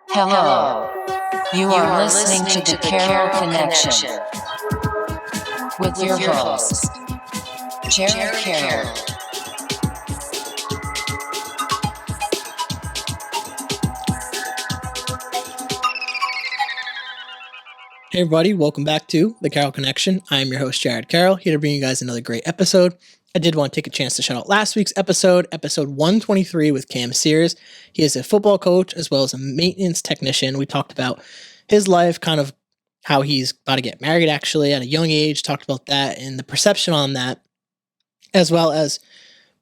Hello. You are listening to the Carroll Connection with your host, Jared Carroll. Hey everybody, welcome back to the Carroll Connection. I am your host, Jared Carroll, here to bring you guys another great episode. I did want to take a chance to shout out last week's episode 123 with Cam Sears. He is a football coach as well as a maintenance technician. We talked about his life, kind of how he's about to get married actually at a young age, talked about that and the perception on that, as well as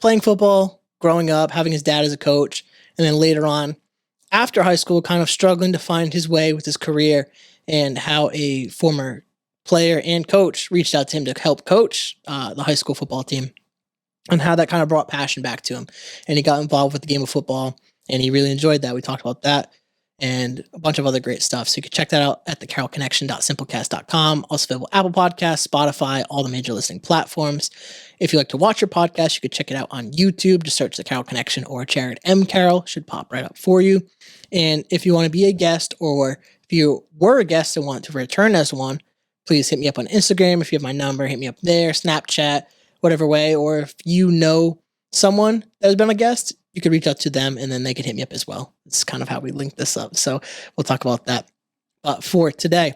playing football, growing up, having his dad as a coach, and then later on, after high school, kind of struggling to find his way with his career and how a former player and coach reached out to him to help coach the high school football team and how that kind of brought passion back to him. And he got involved with the game of football and he really enjoyed that. We talked about that and a bunch of other great stuff. So you can check that out at thecarrollconnection.simplecast.com. Also available Apple Podcasts, Spotify, all the major listening platforms. If you like to watch your podcast, you can check it out on YouTube. Just search The Carroll Connection or Jared M. Carroll. Should pop right up for you. And if you want to be a guest or if you were a guest and want to return as one, please hit me up on Instagram. If you have my number, hit me up there, Snapchat, whatever way. Or if you know someone that has been a guest, you could reach out to them and then they could hit me up as well. It's kind of how we link this up. So we'll talk about that. For today,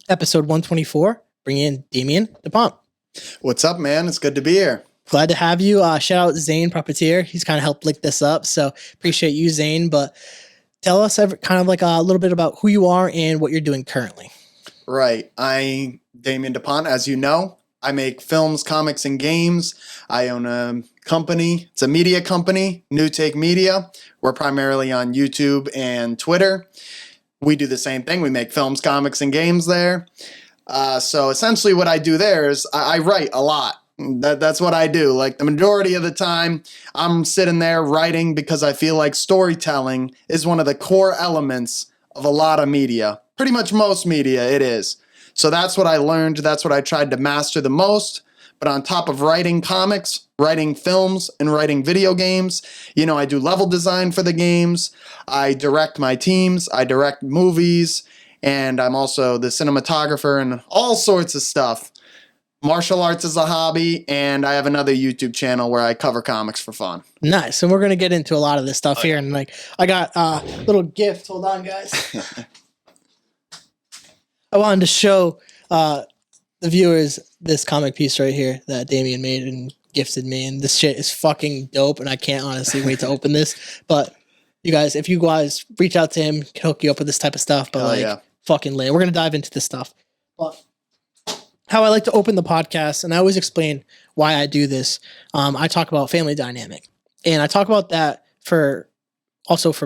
episode 124, bring in Damion Daponte. What's up, man? It's good to be here. Glad to have you. Shout out Zane Puppeteer. He's kind of helped link this up. So appreciate you, Zane. But tell us kind of like a little bit about who you are and what you're doing currently. Right. I'm Damion Daponte. As you know, I make films, comics, and games. I own a company. It's a media company, NewTake Media. We're primarily on YouTube and Twitter. We do the same thing. We make films, comics, and games there. So essentially what I do there is I write a lot. That's what I do. Like the majority of the time, I'm sitting there writing because I feel like storytelling is one of the core elements of a lot of media. Pretty much most media it is. So that's what I learned. That's what I tried to master the most. But on top of writing comics, writing films, and writing video games, I do level design for the games. I direct my teams. I direct movies. And I'm also the cinematographer and all sorts of stuff. Martial arts is a hobby, and I have another YouTube channel where I cover comics for fun. Nice. And we're going to get into a lot of this stuff here. And I got a little gift. Hold on, guys. I wanted to show the viewers this comic piece right here that Damion made and gifted me. And this shit is fucking dope, and I can't honestly wait to open this. But you guys, if you guys reach out to him, he'll hook you up with this type of stuff. But fucking lit. We're going to dive into this stuff. But how I like to open the podcast, and I always explain why I do this. I talk about family dynamic, and I talk about that for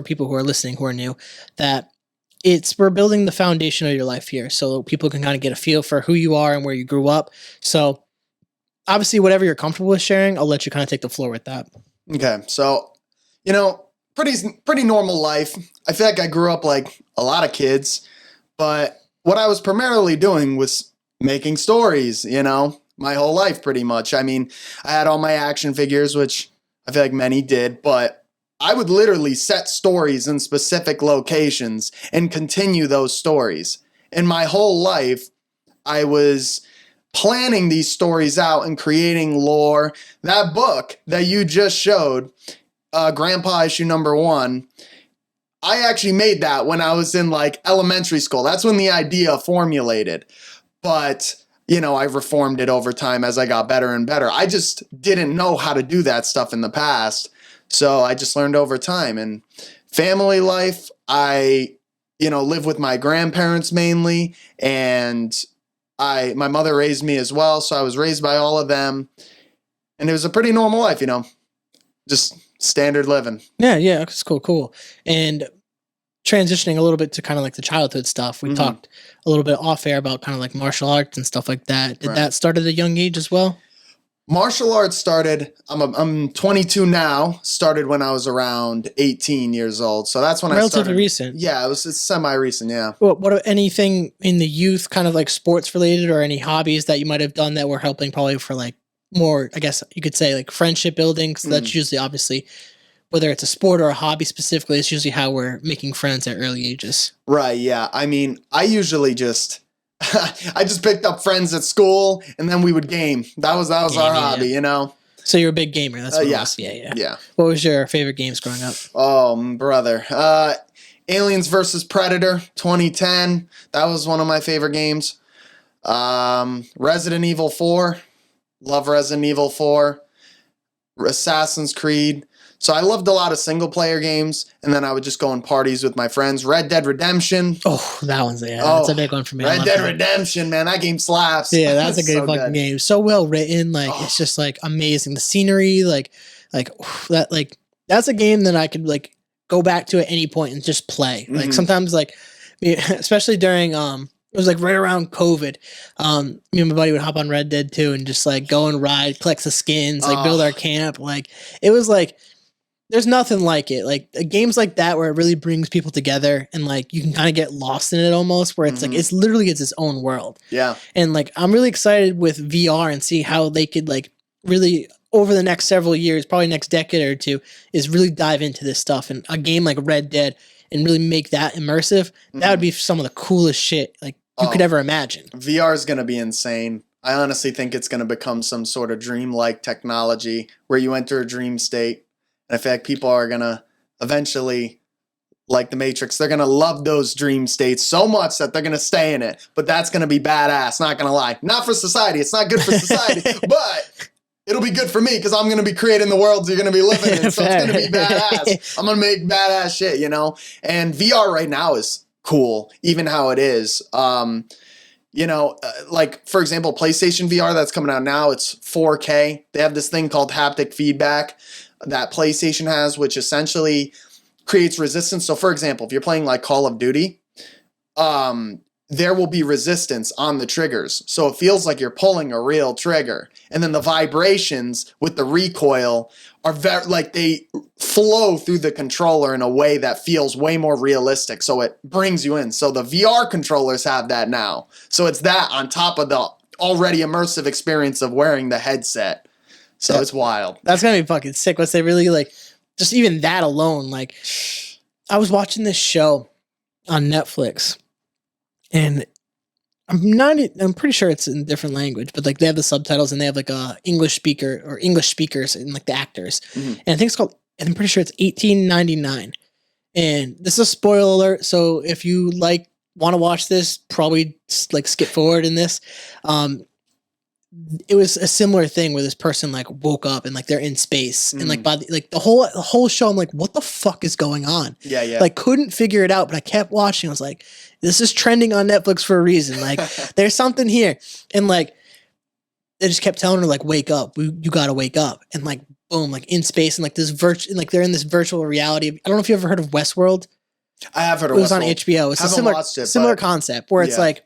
people who are listening who are new, that we're building the foundation of your life here, so people can kind of get a feel for who you are and where you grew up. So obviously, whatever you're comfortable with sharing, I'll let you kind of take the floor with that. Okay, so pretty normal life. I feel like I grew up like a lot of kids, but what I was primarily doing was making stories, my whole life pretty much. I mean, I had all my action figures, which I feel like many did, but I would literally set stories in specific locations and continue those stories. In my whole life, I was planning these stories out and creating lore. That book that you just showed, Grandpa Issue Number 1, I actually made that when I was in like elementary school. That's when the idea formulated. But, I reformed it over time as I got better and better. I just didn't know how to do that stuff in the past. So I just learned over time. And family life, I, live with my grandparents mainly. And my mother raised me as well. So I was raised by all of them. And it was a pretty normal life, just standard living. Yeah, it's cool. And transitioning a little bit to kind of like the childhood stuff, we talked a little bit off air about kind of like martial arts and stuff like that. Did that start at a young age as well? Martial arts started, I'm 22 now, started when I was around 18 years old. So that's when I started. Relatively recent. Yeah, it's semi-recent, yeah. What anything in the youth kind of like sports related or any hobbies that you might have done that were helping probably for like more, I guess you could say like friendship building? Because that's usually obviously whether it's a sport or a hobby specifically, it's usually how we're making friends at early ages. Right, yeah. I mean, I usually just I just picked up friends at school and then we would game. That was our hobby, you know. So you're a big gamer. That's what it Yeah. was. Yeah. Yeah. What was your favorite games growing up? Oh, brother. Aliens versus Predator 2010. That was one of my favorite games. Resident Evil 4. Love Resident Evil 4. Assassin's Creed. So I loved a lot of single player games, and then I would just go on parties with my friends. Red Dead Redemption. Oh, that one's that's a big one for me. Red Dead Redemption, man, that game slaps. Yeah, that's a good So fucking game. So well written, like it's just like amazing. The scenery, that's a game that I could like go back to at any point and just play. Like sometimes, like especially during it was like right around COVID. Me and my buddy would hop on Red Dead 2 and just like go and ride, collect the skins, like build our camp. Like it was like there's nothing like it. Like games like that where it really brings people together and like you can kind of get lost in it almost, where it's like it's literally its own world. Yeah. And like I'm really excited with VR and see how they could like really over the next several years, probably next decade or two, is really dive into this stuff. And a game like Red Dead and really make that immersive, that would be some of the coolest shit like you could ever imagine. VR is going to be insane. I honestly think it's going to become some sort of dream-like technology where you enter a dream state. And I feel like people are going to eventually, like the Matrix, they're going to love those dream states so much that they're going to stay in it. But that's going to be badass, not going to lie. Not for society. It's not good for society. But it'll be good for me because I'm going to be creating the worlds you're going to be living in. So it's going to be badass. I'm going to make badass shit, you know? And VR right now is cool, even how it is. Like, for example, PlayStation VR that's coming out now, it's 4K. They have this thing called haptic feedback that PlayStation has, which essentially creates resistance. So, for example, if you're playing like Call of Duty, there will be resistance on the triggers. So it feels like you're pulling a real trigger. And then the vibrations with the recoil are very, like they flow through the controller in a way that feels way more realistic. So it brings you in. So the VR controllers have that now. So it's that on top of the already immersive experience of wearing the headset. So it's wild. That's going to be fucking sick. Once they really like, just even that alone, like I was watching this show on Netflix. And I'm pretty sure it's in a different language, but like they have the subtitles and they have like a English speaker or English speakers and like the actors. And I think it's called, and I'm pretty sure it's $18.99. And this is a spoiler alert. So if you like want to watch this, probably like skip forward in this. It was a similar thing where this person like woke up and like they're in space and like by the whole show, I'm like, what the fuck is going on? Yeah. Like couldn't figure it out, but I kept watching. I was like, this is trending on Netflix for a reason. Like there's something here. And like, they just kept telling her like, wake up, you gotta wake up. And like, boom, like in space and like this like they're in this virtual reality. I don't know if you ever heard of Westworld. I have heard of It was Westworld. on HBO. It's a similar concept where it's like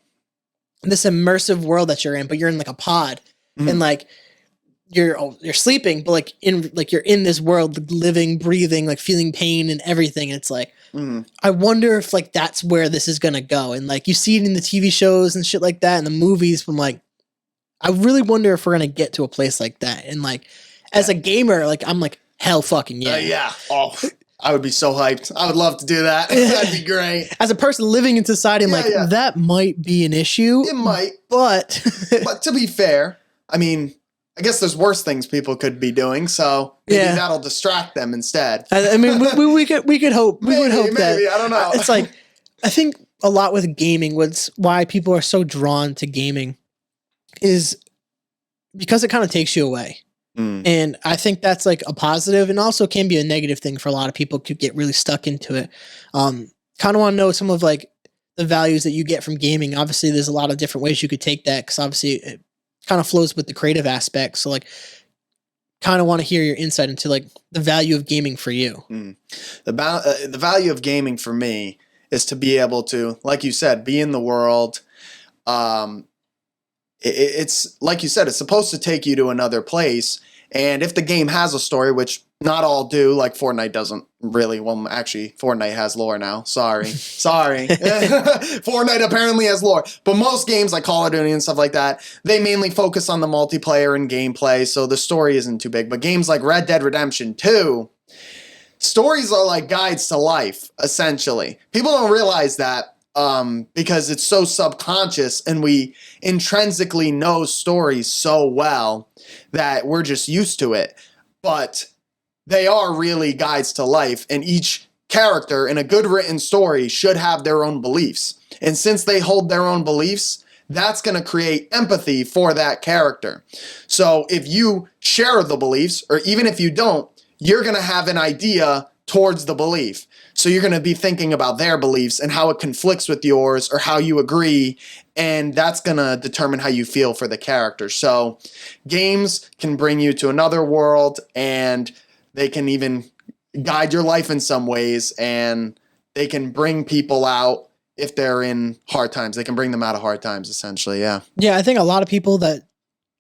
this immersive world that you're in, but you're in like a pod and like you're sleeping, but like you're in this world, living, breathing, like feeling pain and everything. And it's like, I wonder if like that's where this is gonna go. And like you see it in the TV shows and shit like that and the movies. But I'm like, I really wonder if we're gonna get to a place like that. And like as a gamer, like I'm like, hell fucking yeah. Yeah. Oh, I would be so hyped. I would love to do that. That'd be great. As a person living in society, I'm that might be an issue. It might. But to be fair, I mean, I guess there's worse things people could be doing, so maybe that'll distract them instead. I mean, we could hope. We would hope that. Maybe, I don't know. It's like, I think a lot with gaming, why people are so drawn to gaming is because it kind of takes you away. And I think that's like a positive and also can be a negative thing for a lot of people who get really stuck into it. Kind of want to know some of like the values that you get from gaming. Obviously, there's a lot of different ways you could take that because obviously it kind of flows with the creative aspect. So like kind of want to hear your insight into like the value of gaming for you. The value of gaming for me is to be able to, like you said, be in the world. It's like you said, it's supposed to take you to another place. And if the game has a story, which not all do, like Fortnite doesn't really. Well, actually, Fortnite has lore now. Sorry. Fortnite apparently has lore. But most games like Call of Duty and stuff like that, they mainly focus on the multiplayer and gameplay. So the story isn't too big. But games like Red Dead Redemption 2, stories are like guides to life, essentially. People don't realize that because it's so subconscious and we intrinsically know stories so well that we're just used to it. But they are really guides to life, and each character in a good written story should have their own beliefs. And since they hold their own beliefs, that's going to create empathy for that character. So if you share the beliefs, or even if you don't, you're going to have an idea towards the belief. So you're going to be thinking about their beliefs and how it conflicts with yours or how you agree. And that's going to determine how you feel for the character. So games can bring you to another world, and they can even guide your life in some ways, and they can bring people out if they're in hard times. They can bring them out of hard times, essentially. Yeah. Yeah, I think a lot of people that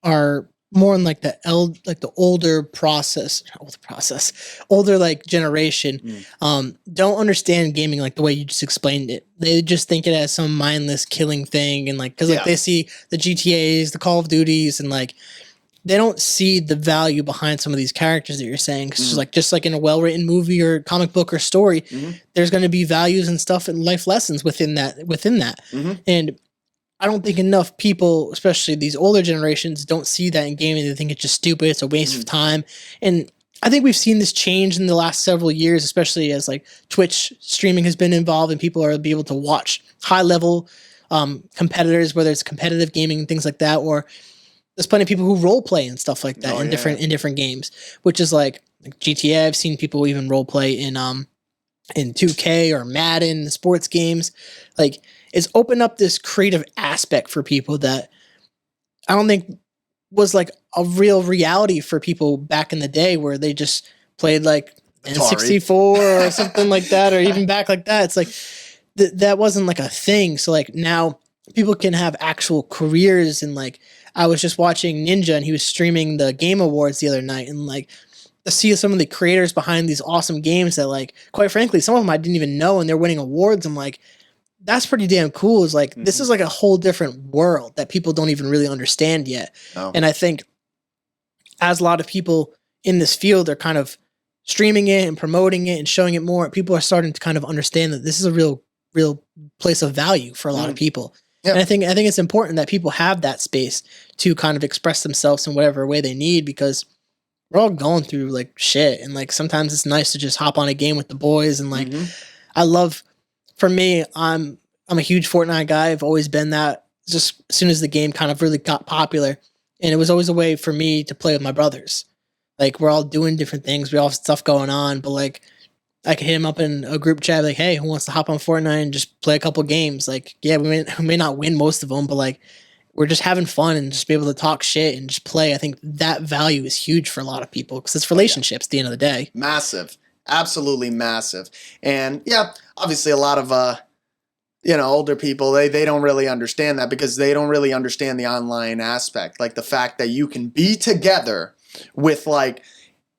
are more in like the older like generation, don't understand gaming like the way you just explained it. They just think it as some mindless killing thing, and like because like they see the GTAs, the Call of Duties, and like they don't see the value behind some of these characters that you're saying. Cause like, just like in a well-written movie or comic book or story, there's going to be values and stuff and life lessons within that. And I don't think enough people, especially these older generations, don't see that in gaming. They think it's just stupid. It's a waste of time. And I think we've seen this change in the last several years, especially as like Twitch streaming has been involved and people are able to watch high level competitors, whether it's competitive gaming and things like that, or there's plenty of people who role play and stuff like that in different games, which is like GTA. I've seen people even role play in 2K or Madden, sports games. Like, it's opened up this creative aspect for people that I don't think was like a real reality for people back in the day, where they just played like N64 or something like that, or even back like that. It's like that wasn't like a thing. So like now people can have actual careers, and like I was just watching Ninja, and he was streaming the Game Awards the other night, and like to see some of the creators behind these awesome games that, like, quite frankly, some of them I didn't even know, and they're winning awards. I'm like, that's pretty damn cool. It's like, this is like a whole different world that people don't even really understand yet. No. And I think as a lot of people in this field are kind of streaming it and promoting it and showing it more, people are starting to kind of understand that this is a real place of value for a lot of people. Yep. And I think it's important that people have that space to kind of express themselves in whatever way they need, because we're all going through like shit. And like, sometimes it's nice to just hop on a game with the boys. And like, for me, I'm a huge Fortnite guy. I've always been that, just as soon as the game kind of really got popular. And it was always a way for me to play with my brothers. Like, we're all doing different things. We all have stuff going on, but like, I can hit him up in a group chat, like, hey, who wants to hop on Fortnite and just play a couple games? Like, yeah, we may not win most of them, but like, we're just having fun and just be able to talk shit and just play. I think that value is huge for a lot of people, because it's relationships at the end of the day. Massive. Absolutely massive. And yeah, obviously a lot of, older people, they don't really understand that, because they don't really understand the online aspect. Like the fact that you can be together with like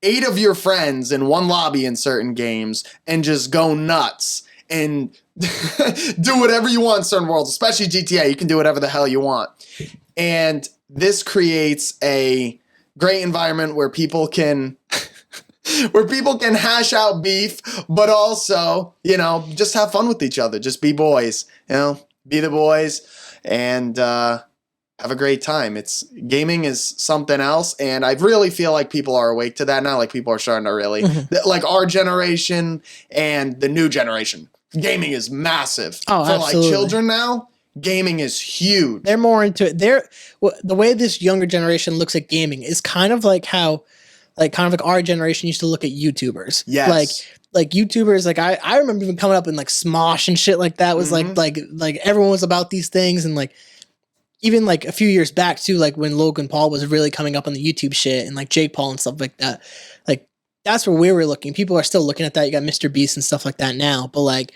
8 of your friends in one lobby in certain games and just go nuts and do whatever you want in certain worlds, especially GTA. You can do whatever the hell you want. And this creates a great environment where people can hash out beef, but also, just have fun with each other. Just be boys, be the boys, and have a great time. Gaming is something else, and I really feel like people are awake to that now. Like, people are starting to really, like our generation and the new generation, gaming is massive. Oh, for absolutely. Like children now, gaming is huge. They're more into it. The way this younger generation looks at gaming is kind of like how, like our generation used to look at YouTubers. Yes. Like YouTubers, like I remember even coming up in like Smosh and shit like that was like everyone was about these things. And like, even like a few years back too, like when Logan Paul was really coming up on the YouTube shit, and like Jake Paul and stuff like that. Like, that's where we were looking. People are still looking at that. You got Mr. Beast and stuff like that now, but like,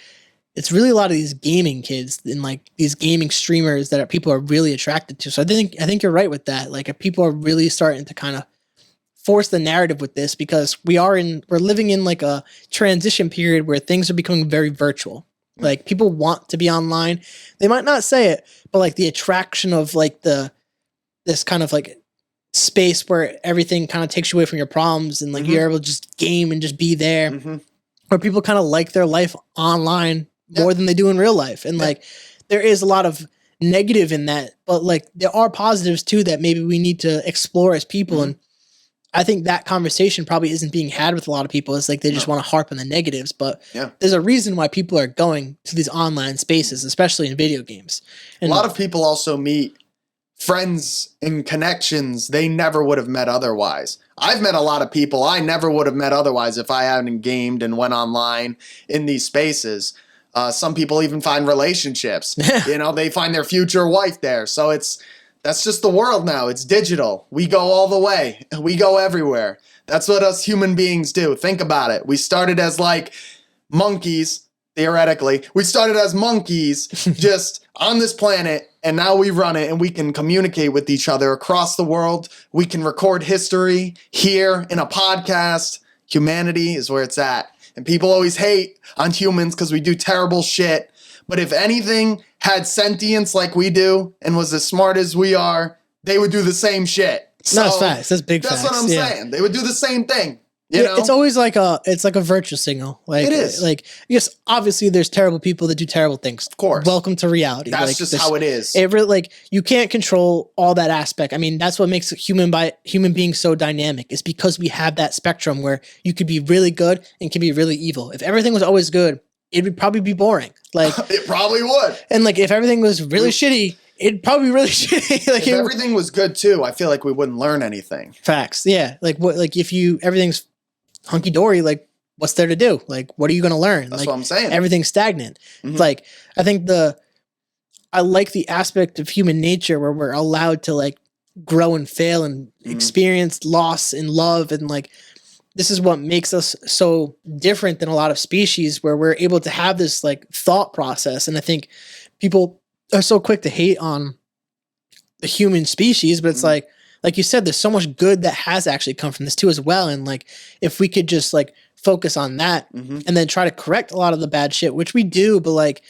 it's really a lot of these gaming kids and like these gaming streamers that people are really attracted to. So I think you're right with that. Like, if people are really starting to kind of force the narrative with this, because we're living in like a transition period where things are becoming very virtual. Like, people want to be online. They might not say it, but like the attraction of like this kind of like space where everything kind of takes you away from your problems, and like you're able to just game and just be there. where people kind of like their life online more than they do in real life. And like, there is a lot of negative in that, but like there are positives too that maybe we need to explore as people. And I think that conversation probably isn't being had with a lot of people. It's like they just want to harp on the negatives, but there's a reason why people are going to these online spaces, especially in video games. And a lot of people also meet friends and connections they never would have met otherwise. I've met a lot of people I never would have met otherwise if I hadn't gamed and went online in these spaces. Some people even find relationships. You know, they find their future wife there. So that's just the world now. It's digital. We go all the way. We go everywhere. That's what us human beings do. Think about it. We started as like monkeys, theoretically. We started as monkeys just on this planet, and now we run it, and we can communicate with each other across the world. We can record history here in a podcast. Humanity is where it's at. And people always hate on humans because we do terrible shit. But if anything had sentience like we do and was as smart as we are, they would do the same shit. So, no, it's facts. That's big facts. That's what I'm saying. They would do the same thing. You know? It's always like a virtue signal. Like it is. Like, yes, obviously there's terrible people that do terrible things. Of course. Welcome to reality. That's like, just how it is. It really, like, you can't control all that aspect. I mean, that's what makes human beings so dynamic. It's because we have that spectrum where you could be really good and can be really evil. If everything was always good, it would probably be boring. Like it probably would. And like if everything was really shitty, it'd probably be really shitty. Like if everything was good too, I feel like we wouldn't learn anything. Facts. Yeah. Like what? Like if everything's hunky dory, like what's there to do? Like what are you going to learn? That's like, what I'm saying. Everything's stagnant. Like I think I like the aspect of human nature where we're allowed to like grow and fail and experience loss and love, and like this is what makes us so different than a lot of species, where we're able to have this like thought process. And I think people are so quick to hate on the human species, but it's like you said, there's so much good that has actually come from this too as well. And like, if we could just like focus on that and then try to correct a lot of the bad shit, which we do, but like,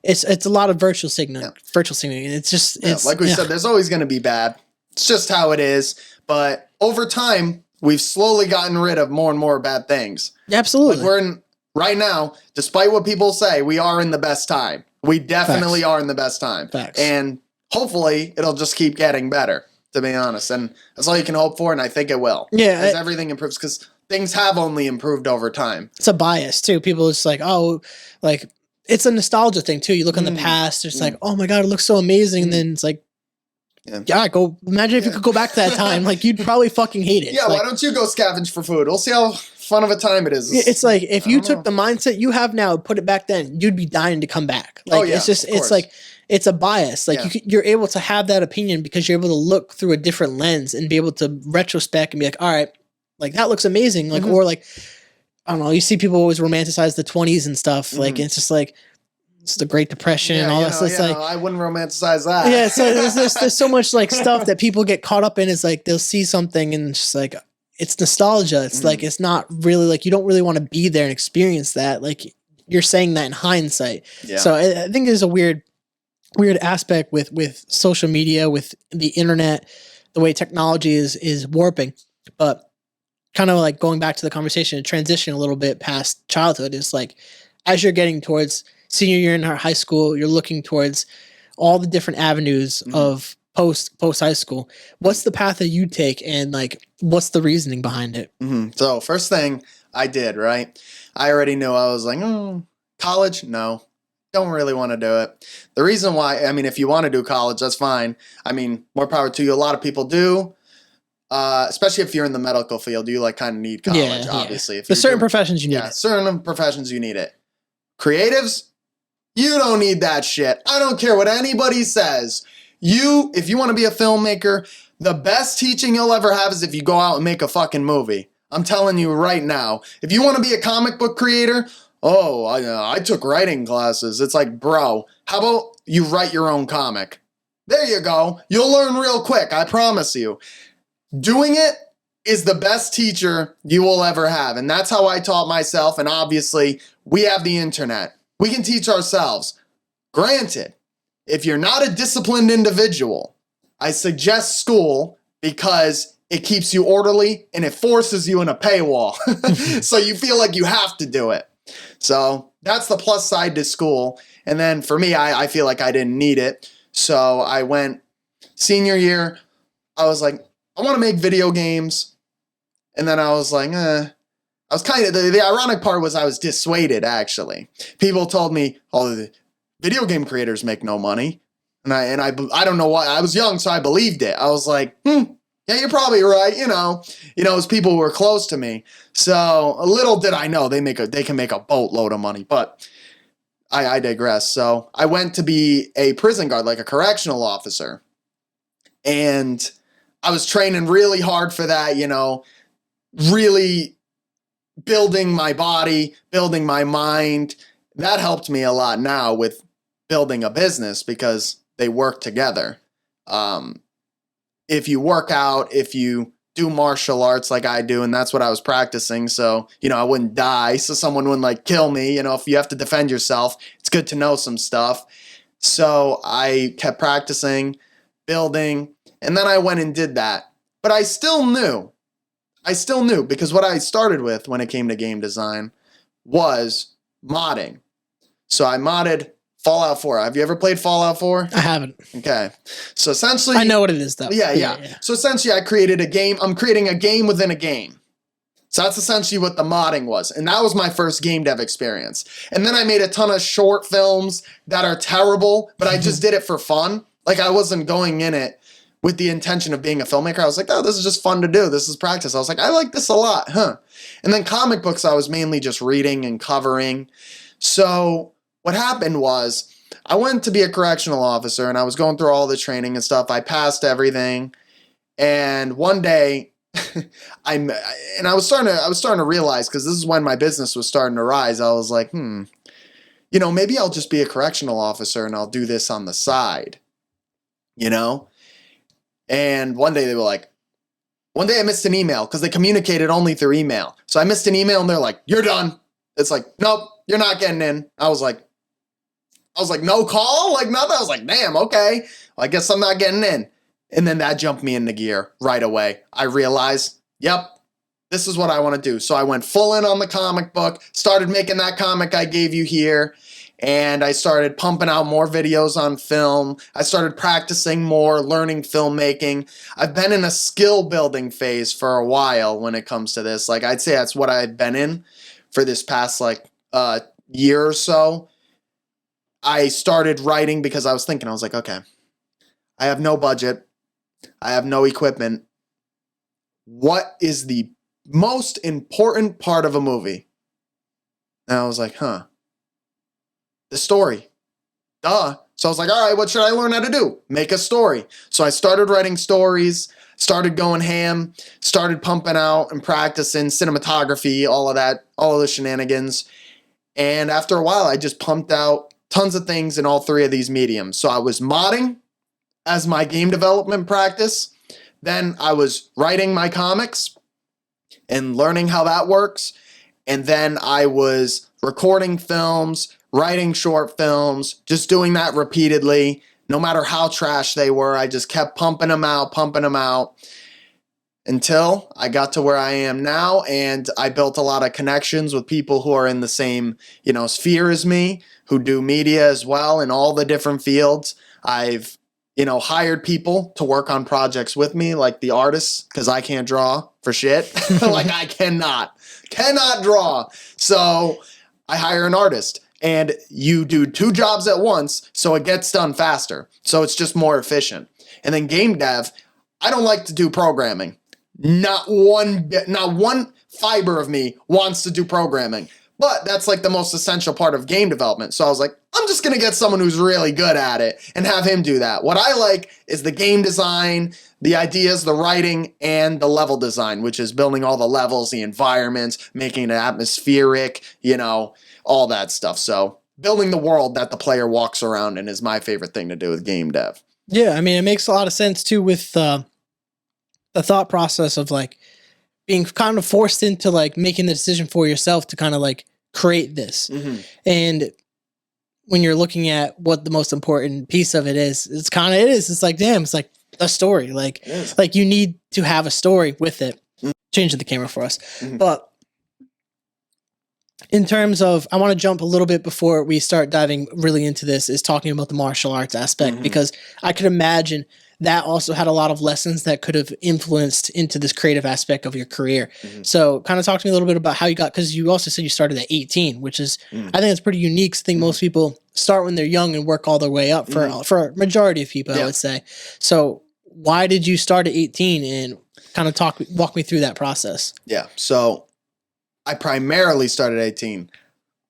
it's a lot of virtual signaling. And it's just, it's like we said, there's always going to be bad. It's just how it is. But over time, we've slowly gotten rid of more and more bad things. Absolutely. Like we're in right now, despite what people say, we are in the best time. We definitely are in the best time. Facts. And hopefully it'll just keep getting better, to be honest. And that's all you can hope for, and I think it will. Yeah. As everything improves, because things have only improved over time. It's a bias too. People just like, oh, like it's a nostalgia thing too. You look in the past, it's like, oh my God, it looks so amazing. And then it's like, go imagine if you could go back to that time. Like you'd probably fucking hate it. Yeah, like, why don't you go scavenge for food? We'll see how fun of a time it is. It's like if you took the mindset you have now, put it back then, you'd be dying to come back. Like it's just it's like it's a bias. Like you're able to have that opinion because you're able to look through a different lens and be able to retrospect and be like, all right, like that looks amazing. Like or like I don't know, you see people always romanticize the 20s and stuff. Like it's just like it's the Great Depression and all that. So it's like I wouldn't romanticize that. Yeah, so there's so much like stuff that people get caught up in. Is like they'll see something and it's just like it's nostalgia. It's like it's not really like you don't really want to be there and experience that. Like you're saying that in hindsight. Yeah. So I think there's a weird aspect with social media, with the internet, the way technology is warping. But kind of like going back to the conversation and transition a little bit past childhood is like as you're getting towards senior year in our high school, you're looking towards all the different avenues of post high school. What's the path that you take, and like what's the reasoning behind it? So first thing I did, right? I already knew. I was like, college? No, don't really want to do it. The reason why, I mean, if you want to do college, that's fine. I mean, more power to you. A lot of people do. Especially if you're in the medical field, you like kind of need college, obviously. If there's certain professions you need it. Certain professions you need it. Creatives, you don't need that shit. I don't care what anybody says. If you want to be a filmmaker, the best teaching you'll ever have is if you go out and make a fucking movie. I'm telling you right now. If you want to be a comic book creator, I took writing classes. It's like, bro, how about you write your own comic? There you go. You'll learn real quick, I promise you. Doing it is the best teacher you will ever have. And that's how I taught myself. And obviously, we have the internet. We can teach ourselves. Granted, if you're not a disciplined individual, I suggest school because it keeps you orderly and it forces you in a paywall. So you feel like you have to do it. So that's the plus side to school. And then for me, I feel like I didn't need it. So I went senior year. I was like, I want to make video games. And then I was like, I was kind of, the ironic part was I was dissuaded, actually. People told me, oh, the video game creators make no money. And I don't know why. I was young, so I believed it. I was like, yeah, you're probably right. As people who were close to me. So little did I know they can make a boatload of money. But I digress. So I went to be a prison guard, like a correctional officer. And I was training really hard for that, really building my body, building my mind. That helped me a lot now with building a business because they work together. If you work out, if you do martial arts like I do, and that's what I was practicing, so, I wouldn't die, so someone wouldn't, kill me. If you have to defend yourself, it's good to know some stuff. So I kept practicing, building, and then I went and did that. But I still knew, because what I started with when it came to game design was modding. So I modded Fallout 4. Have you ever played Fallout 4? I haven't. Okay. So essentially, I know what it is, though. Yeah. So essentially, I created a game. I'm creating a game within a game. So that's essentially what the modding was. And that was my first game dev experience. And then I made a ton of short films that are terrible, but I just did it for fun. I wasn't going in it with the intention of being a filmmaker. I was like, oh, this is just fun to do. This is practice. I was like, I like this a lot, And then comic books, I was mainly just reading and covering. So what happened was I went to be a correctional officer and I was going through all the training and stuff. I passed everything. And one day I was starting to realize, because this is when my business was starting to rise. I was like, maybe I'll just be a correctional officer and I'll do this on the side, And one day I missed an email because they communicated only through email. So I missed an email and they're like, you're done. It's like, nope, you're not getting in. I was like, no call? Nothing. I was like, damn, okay. Well, I guess I'm not getting in. And then that jumped me into gear right away. I realized, yep, this is what I want to do. So I went full in on the comic book, started making that comic I gave you here, and I started pumping out more videos on film. I started practicing more, learning filmmaking. I've been in a skill building phase for a while when it comes to this. I'd say that's what I've been in for this past year or so. I started writing because I was thinking, I was like, okay, I have no budget. I have no equipment. What is the most important part of a movie? And I was like, the story. Duh. So I was like, all right, what should I learn how to do? Make a story. So I started writing stories, started going ham, started pumping out and practicing cinematography, all of that, all of the shenanigans. And after a while, I just pumped out tons of things in all three of these mediums. So I was modding as my game development practice. Then I was writing my comics and learning how that works. And then I was recording films, writing short films, just doing that repeatedly. No matter how trash they were, I just kept pumping them out until I got to where I am now. And I built a lot of connections with people who are in the same, sphere as me, who do media as well in all the different fields. I've, hired people to work on projects with me, like the artists, because I can't draw for shit. I cannot draw. So I hire an artist. And you do two jobs at once, so it gets done faster. So it's just more efficient. And then game dev, I don't like to do programming. Not one fiber of me wants to do programming. But that's the most essential part of game development. So I was like, I'm just going to get someone who's really good at it and have him do that. What I like is the game design, the ideas, the writing, and the level design, which is building all the levels, the environments, making it atmospheric, all that stuff. So building the world that the player walks around in is my favorite thing to do with game dev. Yeah, I mean, it makes a lot of sense too with the thought process of being kind of forced into making the decision for yourself to kind of create this. Mm-hmm. And when you're looking at what the most important piece of it is, it's damn, it's a story. You need to have a story with it. Mm-hmm. Changing the camera for us. Mm-hmm. But in terms of, I want to jump a little bit before we start diving really into this, is talking about the martial arts aspect, because I could imagine that also had a lot of lessons that could have influenced into this creative aspect of your career. So kind of talk to me a little bit about how you got, because you also said you started at 18, which is, I think that's pretty unique. I think most people start when they're young and work all their way up for a majority of people, I would say. So why did you start at 18, and kind of walk me through that process? Yeah. So I primarily started at 18.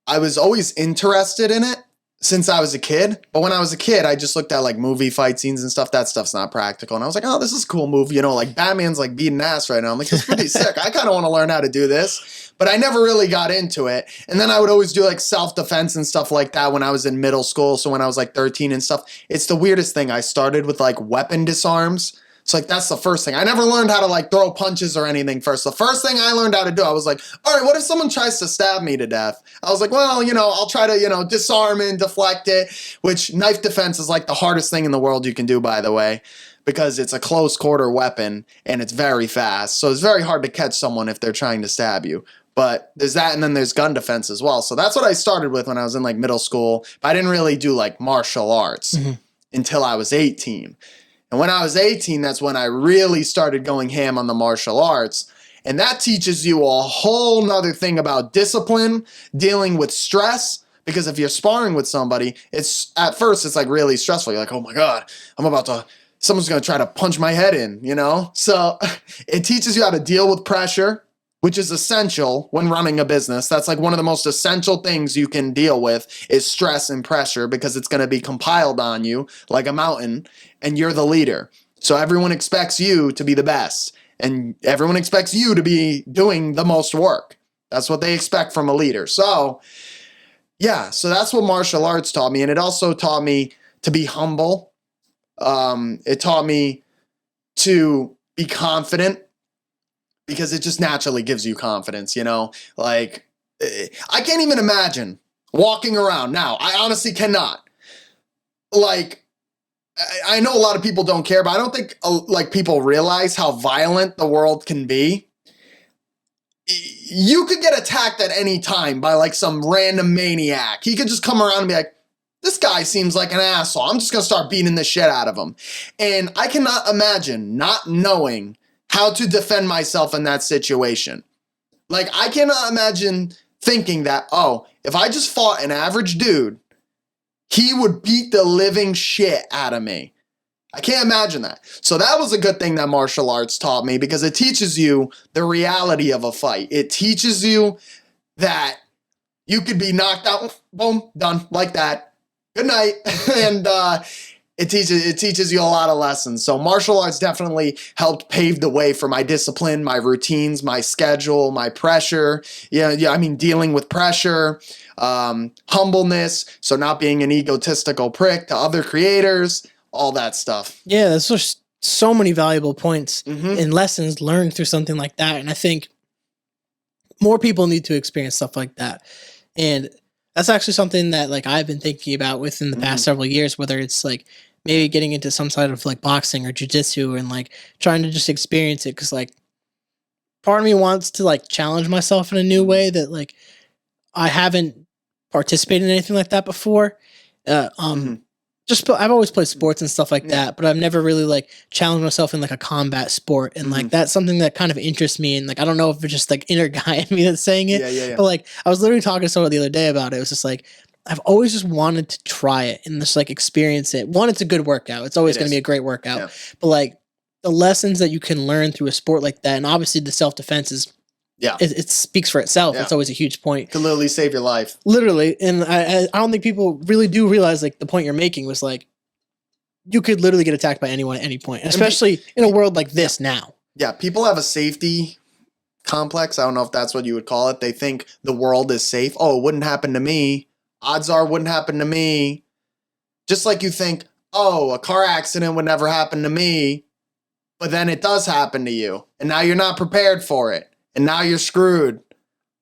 I was always interested in it since I was a kid. But when I was a kid, I just looked at like movie fight scenes and stuff. That stuff's not practical. And I was like, oh, this is a cool movie. You know, like Batman's like beating ass right now. I'm like, this is pretty sick. I kind of want to learn how to do this. But I never really got into it. And then I would always do like self-defense and stuff like that when I was in middle school. So when I was like 13 and stuff, it's the weirdest thing. I started with like weapon disarms. So like that's the first thing. I never learned how to like throw punches or anything first. The first thing I learned how to do, I was like, all right, what if someone tries to stab me to death? I was like, well, you know, I'll try to, you know, disarm and deflect it, which knife defense is like the hardest thing in the world you can do, by the way, because it's a close quarter weapon and it's very fast. So it's very hard to catch someone if they're trying to stab you. But there's that, and then there's gun defense as well. So that's what I started with when I was in like middle school. But I didn't really do like martial arts until I was 18. And when I was 18, that's when I really started going ham on the martial arts. And that teaches you a whole nother thing about discipline, dealing with stress. Because if you're sparring with somebody, it's at first it's like really stressful. You're like, oh my God, someone's going to try to punch my head in, you know? So it teaches you how to deal with pressure, which is essential when running a business. That's like one of the most essential things you can deal with is stress and pressure, because it's going to be compiled on you like a mountain, and you're the leader. So everyone expects you to be the best, and everyone expects you to be doing the most work. That's what they expect from a leader. So yeah, so that's what martial arts taught me. And it also taught me to be humble. It taught me to be confident, because it just naturally gives you confidence, you know? Like, I can't even imagine walking around now. I honestly cannot. Like, I know a lot of people don't care, but I don't think like people realize how violent the world can be. You could get attacked at any time by like some random maniac. He could just come around and be like, this guy seems like an asshole. I'm just going to start beating the shit out of him. And I cannot imagine not knowing how to defend myself in that situation. Like, I cannot imagine thinking that, oh, if I just fought an average dude, he would beat the living shit out of me. I can't imagine that. So that was a good thing that martial arts taught me, because it teaches you the reality of a fight. It teaches you that you could be knocked out, boom, done, like that. Good night. And it teaches you a lot of lessons. So martial arts definitely helped pave the way for my discipline, my routines, my schedule, my pressure. I mean, dealing with pressure, humbleness. So not being an egotistical prick to other creators, all that stuff. Yeah, that's just so many valuable points and lessons learned through something like that. And I think more people need to experience stuff like that. And that's actually something that like I've been thinking about within the past several years, whether it's like maybe getting into some side of like boxing or jiu-jitsu and like trying to just experience it. Cause like part of me wants to like challenge myself in a new way that like I haven't participated in anything like that before. I've always played sports and stuff like that, but I've never really like challenged myself in like a combat sport. And like, that's something that kind of interests me. And like, I don't know if it's just like inner guy in me that's saying it, but like, I was literally talking to someone the other day about it. It was just like, I've always just wanted to try it and just like experience it. One, it's a good workout. It's always going to be a great workout, but like the lessons that you can learn through a sport like that. And obviously the self-defense is, it speaks for itself. It's always a huge point. It can literally save your life. Literally. And I don't think people really do realize like the point you're making was like, you could literally get attacked by anyone at any point, especially in a world like this now. Yeah. People have a safety complex. I don't know if that's what you would call it. They think the world is safe. Oh, it wouldn't happen to me. Odds are it wouldn't happen to me. Just like you think, oh, a car accident would never happen to me. But then it does happen to you. And now you're not prepared for it. And now you're screwed.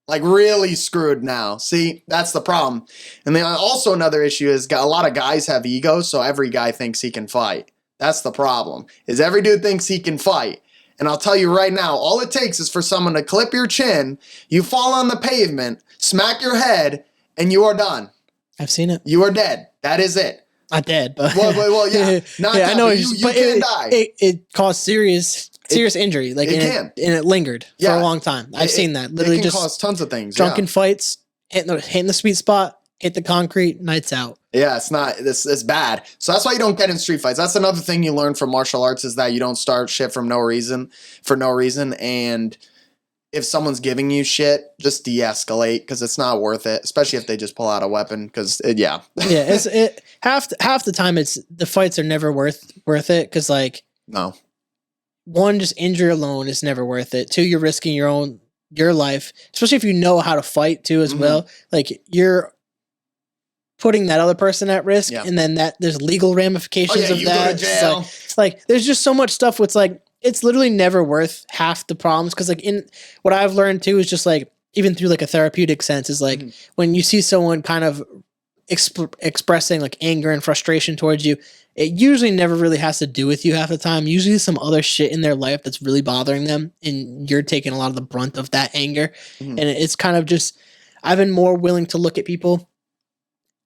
Like really screwed now. See, that's the problem. And then also another issue is a lot of guys have egos, so every guy thinks he can fight. That's the problem. Is every dude thinks he can fight. And I'll tell you right now, all it takes is for someone to clip your chin, you fall on the pavement, smack your head, and you are done. I've seen it. You are dead. That is it. Not dead, but Well, yeah. Not yeah, dead, I know. but you can die. It caused serious injury. Like and it lingered for a long time. I've seen that. Literally, it can just cause tons of things. Drunken fights, hitting the sweet spot, hit the concrete, nights out. Yeah, it's not. It's bad. So that's why you don't get in street fights. That's another thing you learn from martial arts is that you don't start shit for no reason. And if someone's giving you shit, just de-escalate because it's not worth it, especially if they just pull out a weapon. Because half the time the fights are never worth it because no. One, just injury alone is never worth it. Two, you're risking your life, especially if you know how to fight too as well. Like you're putting that other person at risk, and then there's legal ramifications of that. Go to jail. Like there's just so much stuff. It's like it's literally never worth half the problems because like in what I've learned too is just like even through like a therapeutic sense is like when you see someone kind of expressing like anger and frustration towards you, it usually never really has to do with you half the time. Usually some other shit in their life that's really bothering them and you're taking a lot of the brunt of that anger. And it's kind of just, I've been more willing to look at people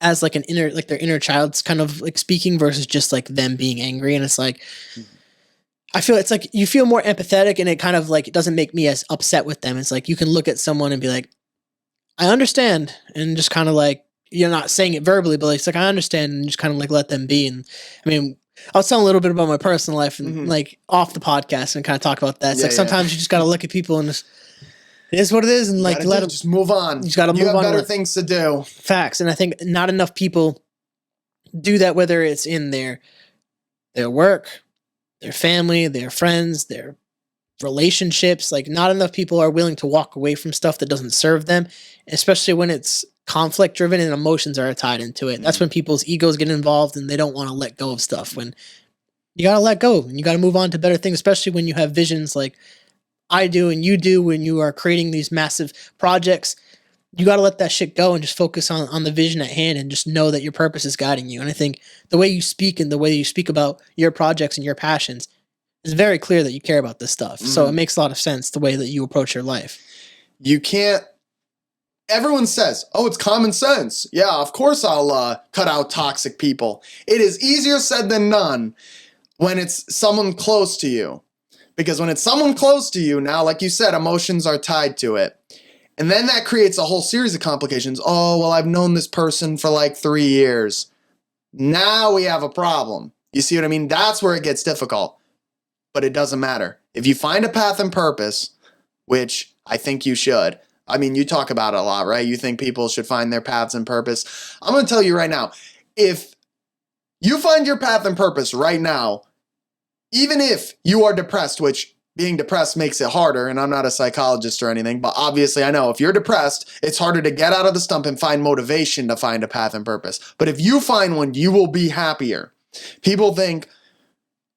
as like their inner child's kind of like speaking versus just like them being angry. And it's like, I feel it's like you feel more empathetic and it kind of like, it doesn't make me as upset with them. It's like, you can look at someone and be like, I understand. And just kind of like, you're not saying it verbally, but it's like, I understand and just kind of like let them be. And I mean, I'll tell a little bit about my personal life and like off the podcast and kind of talk about that. It's sometimes you just got to look at people and just, it is what it is. And like, let them just move on. You just got to move on. You have better things to do. Facts. And I think not enough people do that, whether it's in their work, their family, their friends, their relationships. Like not enough people are willing to walk away from stuff that doesn't serve them, especially when it's conflict driven and emotions are tied into it. That's when people's egos get involved and they don't want to let go of stuff. When you got to let go and you got to move on to better things, especially when you have visions like I do and you do when you are creating these massive projects. You got to let that shit go and just focus on the vision at hand and just know that your purpose is guiding you. And I think the way you speak and the way you speak about your projects and your passions is very clear that you care about this stuff. So it makes a lot of sense the way that you approach your life. You can't. Everyone says, oh, it's common sense. Yeah, of course I'll cut out toxic people. It is easier said than done when it's someone close to you. Because when it's someone close to you, now, like you said, emotions are tied to it. And then that creates a whole series of complications. Oh, well, I've known this person for like 3 years. Now we have a problem. You see what I mean? That's where it gets difficult. But it doesn't matter. If you find a path and purpose, which I think you should. I mean, you talk about it a lot, right? You think people should find their paths and purpose. I'm going to tell you right now, if you find your path and purpose right now, even if you are depressed, which being depressed makes it harder, and I'm not a psychologist or anything, but obviously I know if you're depressed, it's harder to get out of the stump and find motivation to find a path and purpose. But if you find one, you will be happier. People think,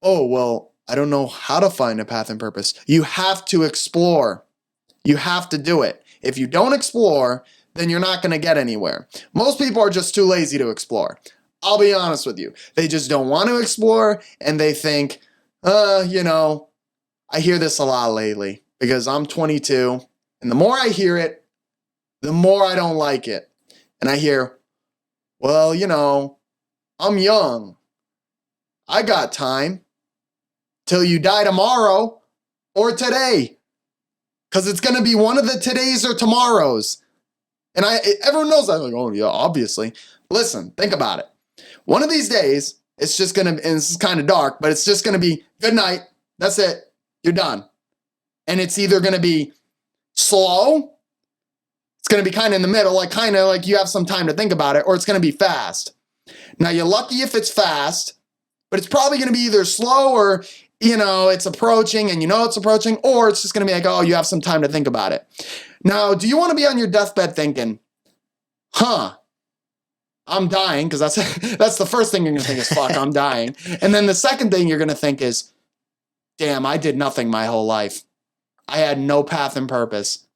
oh, well, I don't know how to find a path and purpose. You have to explore. You have to do it. If you don't explore, then you're not going to get anywhere. Most people are just too lazy to explore. I'll be honest with you. They just don't want to explore, and they think, I hear this a lot lately because I'm 22, and the more I hear it, the more I don't like it. And I hear, well, I'm young. I got time till you die tomorrow or today. Because it's going to be one of the todays or tomorrows. And everyone knows that. Like, oh, yeah, obviously. Listen, think about it. One of these days, it's just going to, and this is kind of dark, but it's just going to be, good night. That's it. You're done. And it's either going to be slow. It's going to be kind of in the middle, kind of like you have some time to think about it, or it's going to be fast. Now, you're lucky if it's fast, but it's probably going to be either slow or it's approaching and it's approaching, or it's just going to be like, oh, you have some time to think about it. Now, do you want to be on your deathbed thinking, I'm dying? Because that's the first thing you're going to think is, fuck, I'm dying. And then the second thing you're going to think is, damn, I did nothing my whole life. I had no path and purpose.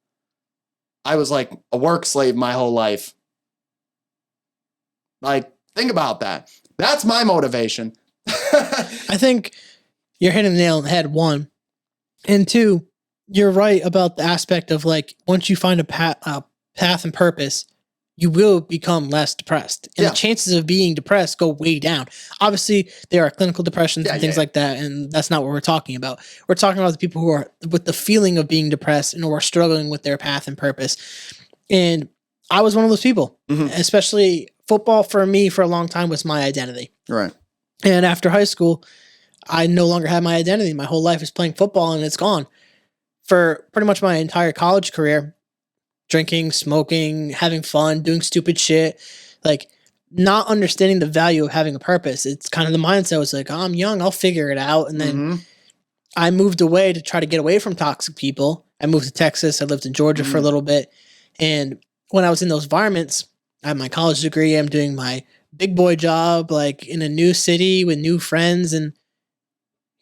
I was like a work slave my whole life. Like, think about that. That's my motivation. I think you're hitting the nail on the head. One, And two, you're right about the aspect of like once you find a path and purpose, you will become less depressed, and the chances of being depressed go way down. Obviously, there are clinical depressions and things like that, and that's not what we're talking about. We're talking about the people who are with the feeling of being depressed and who are struggling with their path and purpose. And I was one of those people, especially football for me for a long time was my identity. Right. And after high school, I no longer had my identity. My whole life is playing football and it's gone. For pretty much my entire college career, drinking, smoking, having fun, doing stupid shit, like not understanding the value of having a purpose. It's kind of the mindset was like, oh, I'm young, I'll figure it out. And then I moved away to try to get away from toxic people. I moved to Texas. I lived in Georgia for a little bit. And when I was in those environments, I have my college degree. I'm doing my big boy job, like in a new city with new friends. And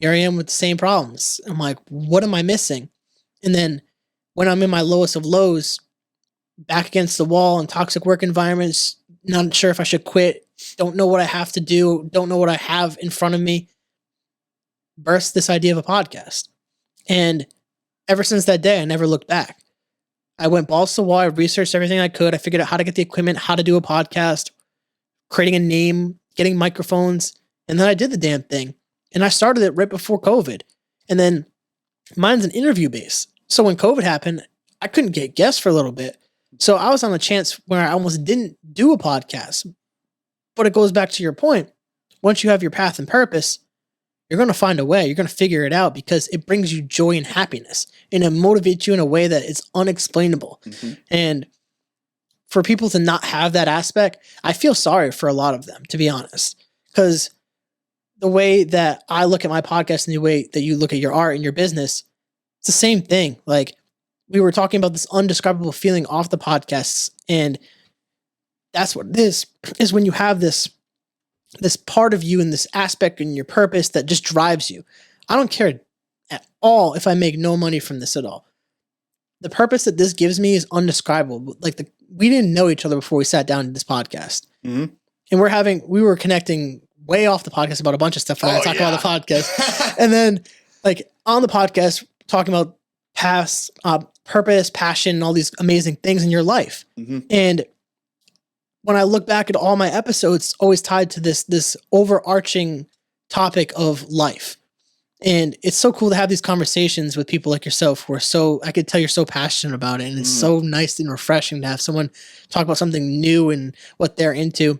here I am with the same problems. I'm like, what am I missing? And then when I'm in my lowest of lows, back against the wall in toxic work environments, not sure if I should quit, don't know what I have to do, don't know what I have in front of me, burst this idea of a podcast. And ever since that day, I never looked back. I went balls to the wall, I researched everything I could, I figured out how to get the equipment, how to do a podcast, creating a name, getting microphones, and then I did the damn thing. And I started it right before COVID. And then mine's an interview base. So when COVID happened, I couldn't get guests for a little bit. So I was on a chance where I almost didn't do a podcast. But it goes back to your point. Once you have your path and purpose, you're going to find a way. You're going to figure it out because it brings you joy and happiness. And it motivates you in a way that is unexplainable. And for people to not have that aspect, I feel sorry for a lot of them, to be honest. Because the way that I look at my podcast and the way that you look at your art and your business, it's the same thing. Like, we were talking about this undescribable feeling off the podcasts, and that's what it is when you have this part of you and this aspect in your purpose that just drives you. I don't care at all if I make no money from this at all. The purpose that this gives me is undescribable. Like we didn't know each other before we sat down to this podcast, and we were connecting way off the podcast about a bunch of stuff. When I talk about the podcast, and then like on the podcast talking about past purpose, passion, and all these amazing things in your life. And when I look back at all my episodes, it's always tied to this overarching topic of life. And it's so cool to have these conversations with people like yourself who are I could tell you're so passionate about it. And it's so nice and refreshing to have someone talk about something new and what they're into.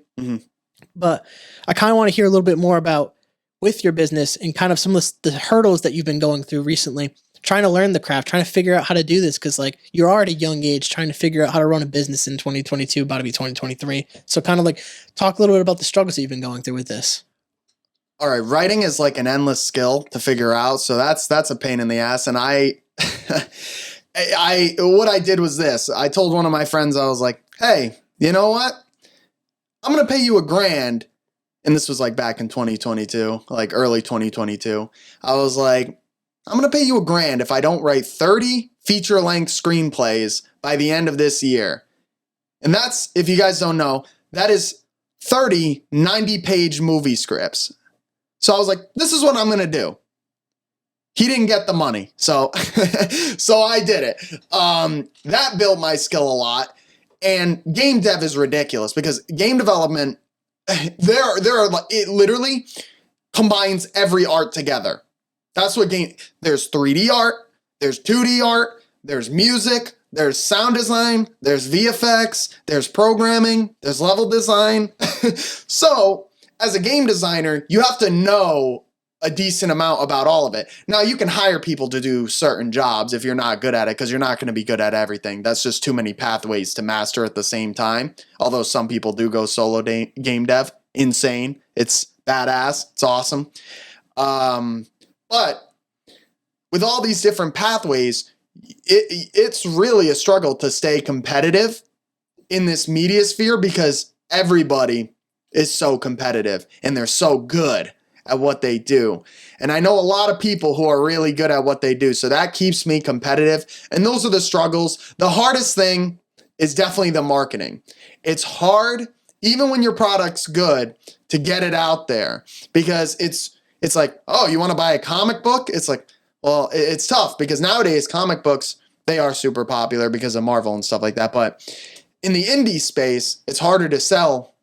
But I kind of want to hear a little bit more about with your business and kind of some of the hurdles that you've been going through recently, trying to learn the craft, trying to figure out how to do this. Cause like you're already young age trying to figure out how to run a business in 2022, about to be 2023. So kind of like talk a little bit about the struggles that you've been going through with this. All right. Writing is like an endless skill to figure out. So that's a pain in the ass. And what I did was this. I told one of my friends, I was like, hey, you know what? I'm going to pay you $1,000. And this was like back in 2022, like early 2022. I was like, I'm going to pay you $1,000 if I don't write 30 feature-length screenplays by the end of this year. And that's, if you guys don't know, that is 30 90-page movie scripts. So I was like, this is what I'm going to do. He didn't get the money. So, so I did it. That built my skill a lot. And game dev is ridiculous because game development, it literally combines every art together. That's what there's 3D art, there's 2D art, there's music, there's sound design, there's VFX, there's programming, there's level design. So as a game designer, you have to know a decent amount about all of it. Now you can hire people to do certain jobs if you're not good at it, because you're not going to be good at everything. That's just too many pathways to master at the same time. Although some people do go solo game dev. Insane. It's badass. It's awesome. But with all these different pathways, it's really a struggle to stay competitive in this media sphere because everybody is so competitive and they're so good at what they do. And I know a lot of people who are really good at what they do. So that keeps me competitive. And those are the struggles. The hardest thing is definitely the marketing. It's hard, even when your product's good, to get it out there because it's like, oh, you want to buy a comic book? It's like, Well, it's tough because nowadays comic books, they are super popular because of Marvel and stuff like that. But in the indie space, it's harder to sell,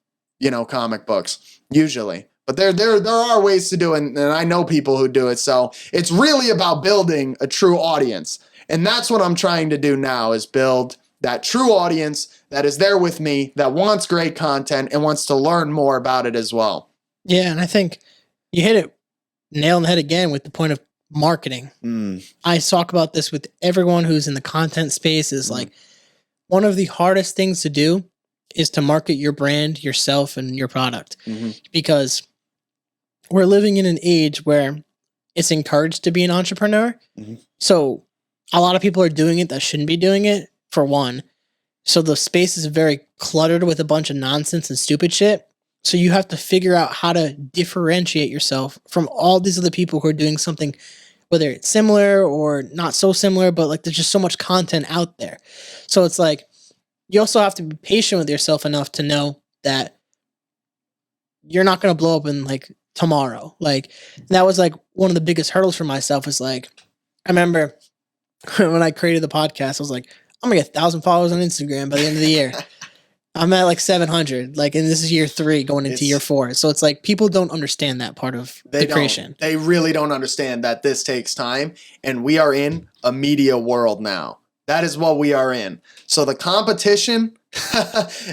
comic books usually. But there are ways to do it, and I know people who do it. So it's really about building a true audience. And that's what I'm trying to do now, is build that true audience that is there with me, that wants great content and wants to learn more about it as well. Yeah, and I think you hit it nail on the head again with the point of marketing. I talk about this with everyone who's in the content space, is like one of the hardest things to do is to market your brand, yourself, and your product. Because we're living in an age where it's encouraged to be an entrepreneur. So a lot of people are doing it that shouldn't be doing it, for one. So the space is very cluttered with a bunch of nonsense and stupid shit. So you have to figure out how to differentiate yourself from all these other people who are doing something, whether it's similar or not so similar, but like there's just so much content out there. So it's like, you also have to be patient with yourself enough to know that you're not going to blow up in like tomorrow. Like that was like one of the biggest hurdles for myself, is like, I remember when I created the podcast, I was like, I'm gonna get 1,000 followers on Instagram by the end of the year. I'm at like 700, like, and this is year 3 going into year 4. So it's like people don't understand that part of the creation. They really don't understand that this takes time, and we are in a media world now. That is what we are in. So the competition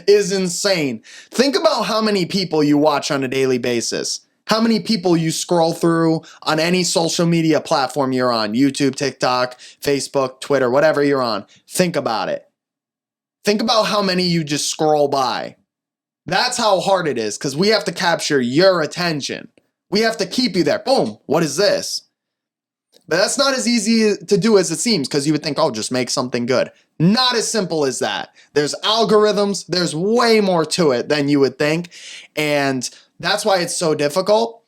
is insane. Think about how many people you watch on a daily basis. How many people you scroll through on any social media platform you're on, YouTube, TikTok, Facebook, Twitter, whatever you're on. Think about it. Think about how many you just scroll by. That's how hard it is, because we have to capture your attention. We have to keep you there. Boom. What is this? But that's not as easy to do as it seems, because you would think, oh, just make something good. Not as simple as that. There's algorithms. There's way more to it than you would think. And that's why it's so difficult.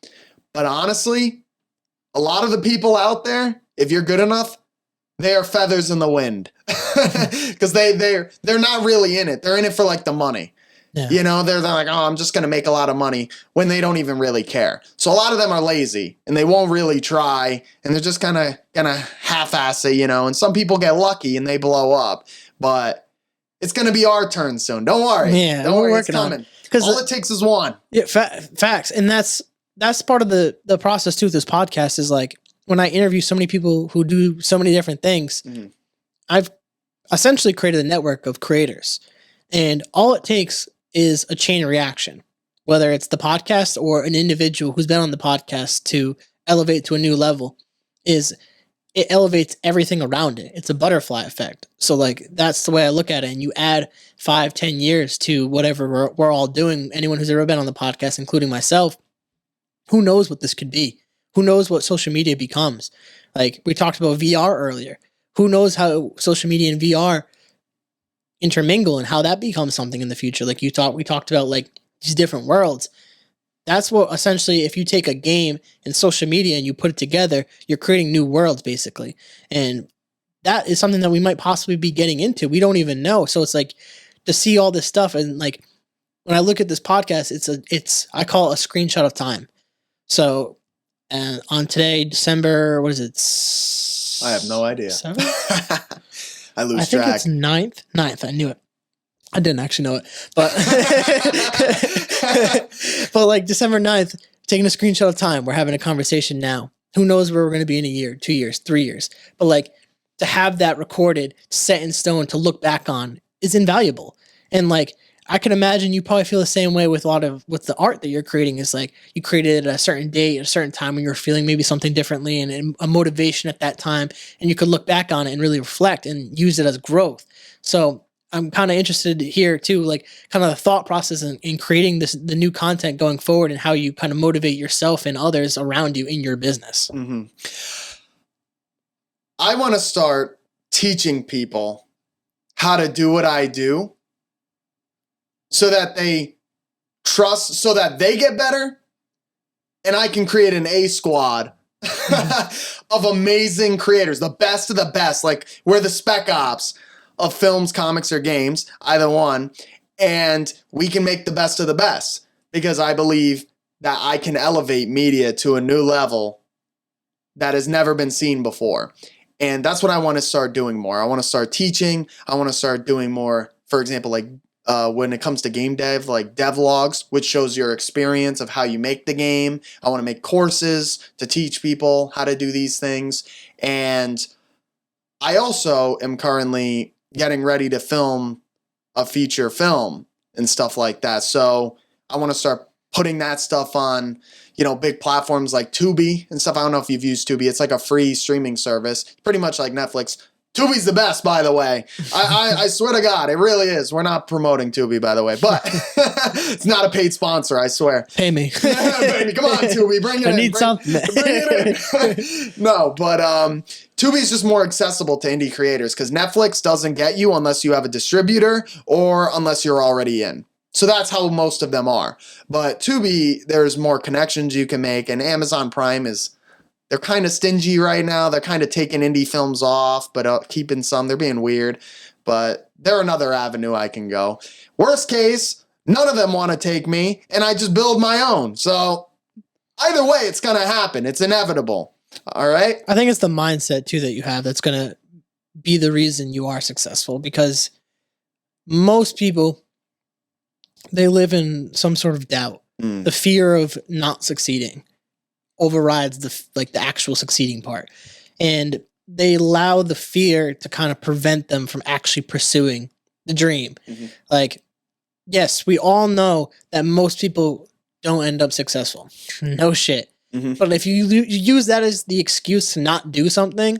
But honestly, a lot of the people out there, if you're good enough, they are feathers in the wind. Because they're not really in it. They're in it for like the money. Yeah. They're like, oh, I'm just going to make a lot of money, when they don't even really care. So a lot of them are lazy and they won't really try, and they're just kind of half-ass it, and some people get lucky and they blow up. But it's going to be our turn soon. Don't worry. Yeah, don't we're worry, working it's on coming. it. All it takes is one. Yeah, facts. And that's part of the process too with this podcast, is like, when I interview so many people who do so many different things, I've essentially created a network of creators. And all it takes is a chain reaction, whether it's the podcast or an individual who's been on the podcast to elevate to a new level. It elevates everything around it. It's a butterfly effect. So like, that's the way I look at it. And you add 5-10 years to whatever we're all doing. Anyone who's ever been on the podcast, including myself, who knows what this could be? Who knows what social media becomes? Like we talked about VR earlier. Who knows how social media and VR intermingle and how that becomes something in the future? Like we talked about like these different worlds. That's what essentially, if you take a game and social media and you put it together, you're creating new worlds basically. And that is something that we might possibly be getting into. We don't even know. So it's like, to see all this stuff, and like when I look at this podcast, I call it a screenshot of time. So, and on today, December, what is it? I have no idea. 7th? I lose I think track. it's 9th. 9th. I knew it. I didn't actually know it, but but like December 9th, taking a screenshot of time. We're having a conversation now. Who knows where we're going to be in a year, 2 years, 3 years? But like, to have that recorded, set in stone, to look back on is invaluable. And like, I can imagine you probably feel the same way with with the art that you're creating. Is like, you created it at a certain date, at a certain time when you're feeling maybe something differently, and a motivation at that time, and you could look back on it and really reflect and use it as growth. So I'm kind of interested here too, like kind of the thought process in creating the new content going forward, and how you kind of motivate yourself and others around you in your business. Mm-hmm. I want to start teaching people how to do what I do, so that they trust, so that they get better, and I can create an A squad of amazing creators, the best of the best. Like, we're the spec ops of films, comics, or games, either one, and we can make the best of the best, because I believe that I can elevate media to a new level that has never been seen before. And that's what I want to start doing more. I want to start teaching. I want to start doing more, for example, like when it comes to game dev, like devlogs, which shows your experience of how you make the game. I want to make courses to teach people how to do these things. And I also am currently getting ready to film a feature film and stuff like that. So I want to start putting that stuff on, big platforms like Tubi and stuff. I don't know if you've used Tubi. It's like a free streaming service, pretty much like Netflix. Tubi's the best, by the way. I swear to God, it really is. We're not promoting Tubi, by the way, but it's not a paid sponsor, I swear. Pay me. Pay me. Come on, Tubi, bring it in. I need something. Bring it in. No, but Tubi's just more accessible to indie creators because Netflix doesn't get you unless you have a distributor or unless you're already in. So that's how most of them are. But Tubi, there's more connections you can make, and Amazon Prime they're kind of stingy right now. They're kind of taking indie films off, but keeping some. They're being weird. But they're another avenue I can go. Worst case, none of them want to take me, and I just build my own. So either way, it's going to happen. It's inevitable. All right? I think it's the mindset, too, that you have that's going to be the reason you are successful. Because most people, they live in some sort of doubt. The fear of not succeeding overrides the actual succeeding part. And they allow the fear to kind of prevent them from actually pursuing the dream. Mm-hmm. Like, yes, we all know that most people don't end up successful. No shit. Mm-hmm. But if you use that as the excuse to not do something,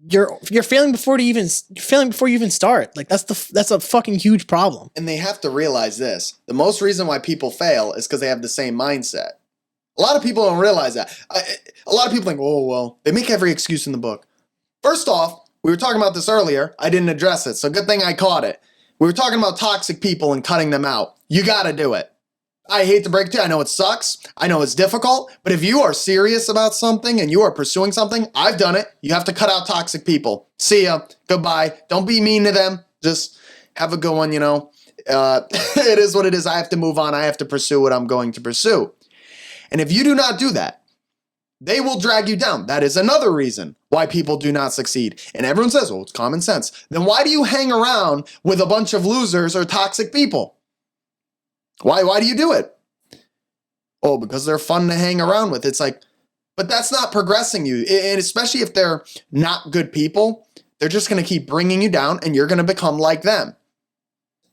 you're failing before you even start. Like that's a fucking huge problem. And they have to realize this. The most reason why people fail is because they have the same mindset. A lot of people don't realize that. A lot of people think, oh, well, they make every excuse in the book. First off, we were talking about this earlier. I didn't address it, so good thing I caught it. We were talking about toxic people and cutting them out. You got to do it. I hate to break it to you. I know it sucks. I know it's difficult. But if you are serious about something and you are pursuing something, I've done it. You have to cut out toxic people. See ya. Goodbye. Don't be mean to them. Just have a good one, It is what it is. I have to move on. I have to pursue what I'm going to pursue. And if you do not do that, they will drag you down. That is another reason why people do not succeed. And everyone says, well, it's common sense. Then why do you hang around with a bunch of losers or toxic people? Why do you do it? Oh, because they're fun to hang around with. It's like, but that's not progressing you. And especially if they're not good people, they're just going to keep bringing you down and you're going to become like them.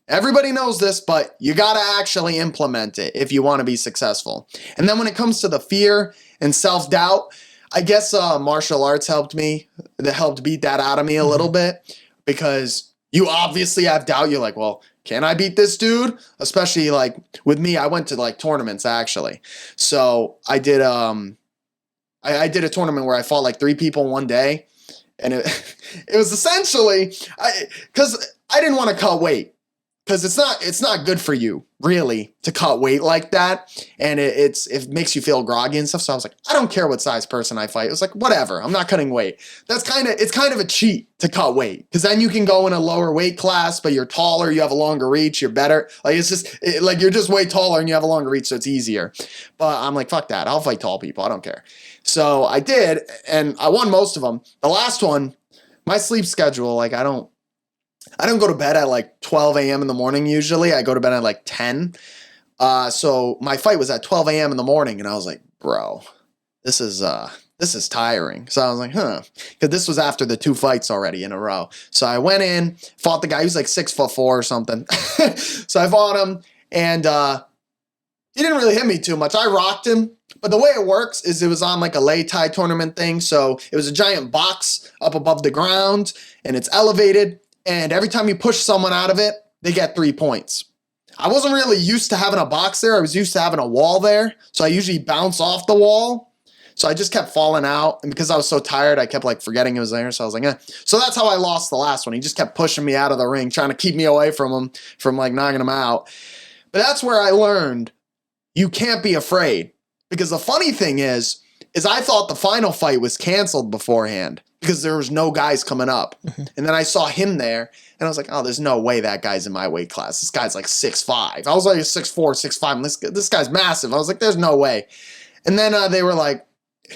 Everybody knows this, but you got to actually implement it if you want to be successful. And then when it comes to the fear and self-doubt, I guess martial arts helped beat that out of me a little bit, because you obviously have doubt. You're like, well, can I beat this dude? Especially like with me, I went to like tournaments actually. So I did I did a tournament where I fought like 3 people in one day, and it was essentially because I didn't want to cut weight. Because it's not good for you, really, to cut weight like that. And it makes you feel groggy and stuff. So I was like, I don't care what size person I fight. It was like, whatever, I'm not cutting weight. It's kind of a cheat to cut weight. Because then you can go in a lower weight class, but you're taller, you have a longer reach, you're better. Like you're just way taller and you have a longer reach, so it's easier. But I'm like, fuck that, I'll fight tall people, I don't care. So I did, and I won most of them. The last one, my sleep schedule, like I don't go to bed at like 12 a.m. in the morning usually. I go to bed at like 10. So my fight was at 12 a.m. in the morning, and I was like, bro, this is tiring. So I was like, because this was after the 2 fights already in a row. So I went in, fought the guy. He was like 6'4" or something. So I fought him, and he didn't really hit me too much. I rocked him. But the way it works is it was on like a Lei Tai tournament thing. So it was a giant box up above the ground, and it's elevated. And every time you push someone out of it, they get 3 points. I wasn't really used to having a box there. I was used to having a wall there. So I usually bounce off the wall. So I just kept falling out. And because I was so tired, I kept like forgetting it was there. So I was like, eh. So that's how I lost the last one. He just kept pushing me out of the ring, trying to keep me away from him, from like knocking him out. But that's where I learned you can't be afraid. Because the funny thing is I thought the final fight was canceled beforehand, because there was no guys coming up. And then I saw him there, and I was like, oh, there's no way that guy's in my weight class. This guy's like 6'5". I was like 6'4", 6'5", and this guy's massive. I was like, there's no way. And then they were like,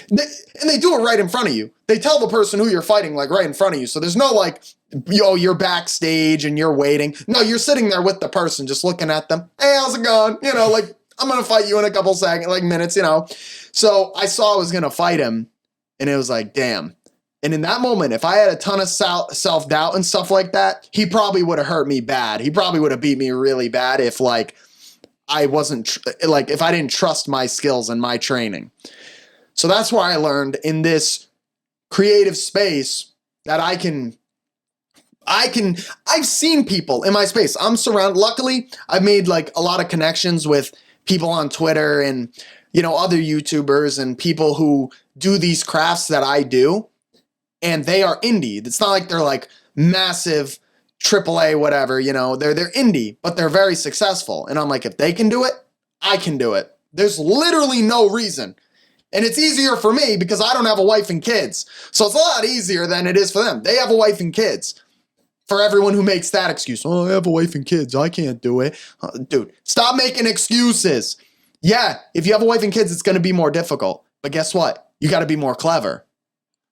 And they do it right in front of you. They tell the person who you're fighting, like, right in front of you. So there's no, like, you're backstage and you're waiting. No, you're sitting there with the person, just looking at them. Hey, how's it going? You know, like, I'm going to fight you in a couple seconds, like, minutes, you know. So I saw I was going to fight him, and it was like, damn. And in that moment, if I had a ton of self-doubt and stuff like that, he probably would have hurt me bad. He probably would have beat me really bad if, like, I wasn't, if I didn't trust my skills and my training. So that's why I learned in this creative space that I've seen people in my space. I'm surrounded, luckily, I've made, like, a lot of connections with people on Twitter and, you know, other YouTubers and people who do these crafts that I do. And they are indie. It's not like they're like massive AAA, whatever, you know, they're indie, but they're very successful. And I'm like, if they can do it, I can do it. There's literally no reason. And it's easier for me because I don't have a wife and kids. So it's a lot easier than it is for them. They have a wife and kids. For everyone who makes that excuse, oh, I have a wife and kids, I can't do it. Dude, stop making excuses. Yeah, if you have a wife and kids, it's going to be more difficult. But guess what? You got to be more clever.